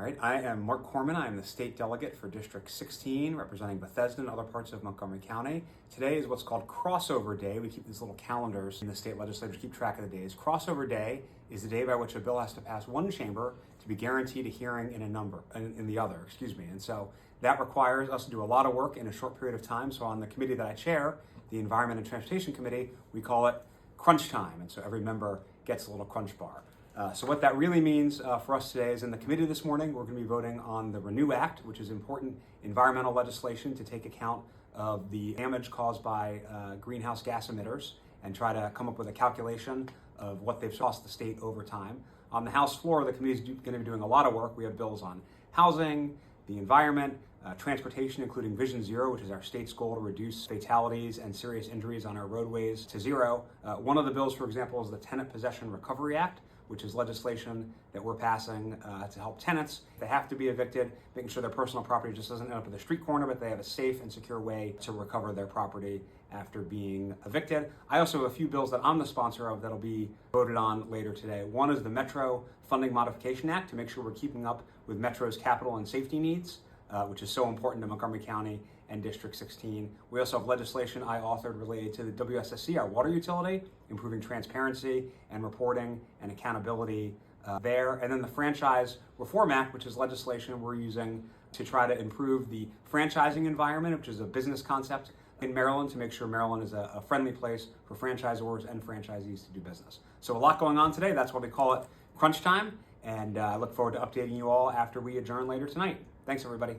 right, I am Marc Korman. I am the state delegate for District 16, representing Bethesda and other parts of Montgomery County. Today is what's called Crossover Day. We keep these little calendars in the state legislature to keep track of the days. Crossover Day is the day by which a bill has to pass one chamber to be guaranteed a hearing in the other. And so that requires us to do a lot of work in a short period of time. So on the committee that I chair, the Environment and Transportation Committee, we call it crunch time. And so every member gets a little crunch bar. So what that really means for us today is in the committee this morning, we're going to be voting on the Renew Act, which is important environmental legislation to take account of the damage caused by greenhouse gas emitters and try to come up with a calculation of what they've cost the state over time. On the House floor, the committee is going to be doing a lot of work. We have bills on housing, the environment, transportation, including Vision Zero, which is our state's goal to reduce fatalities and serious injuries on our roadways to zero. One of the bills, for example, is the Tenant Possession Recovery Act, which is legislation that we're passing to help tenants. They have to be evicted, making sure their personal property just doesn't end up at the street corner, but they have a safe and secure way to recover their property after being evicted. I also have a few bills that I'm the sponsor of that'll be voted on later today. One is the Metro Funding Modification Act to make sure we're keeping up with Metro's capital and safety needs, which is so important to Montgomery County and District 16. We also have legislation I authored related to the WSSC, our water utility, improving transparency and reporting and accountability there. And then the Franchise Reform Act, which is legislation we're using to try to improve the franchising environment, which is a business concept in Maryland, to make sure Maryland is a friendly place for franchisors and franchisees to do business. So a lot going on today. That's why we call it crunch time. And I look forward to updating you all after we adjourn later tonight. Thanks, everybody.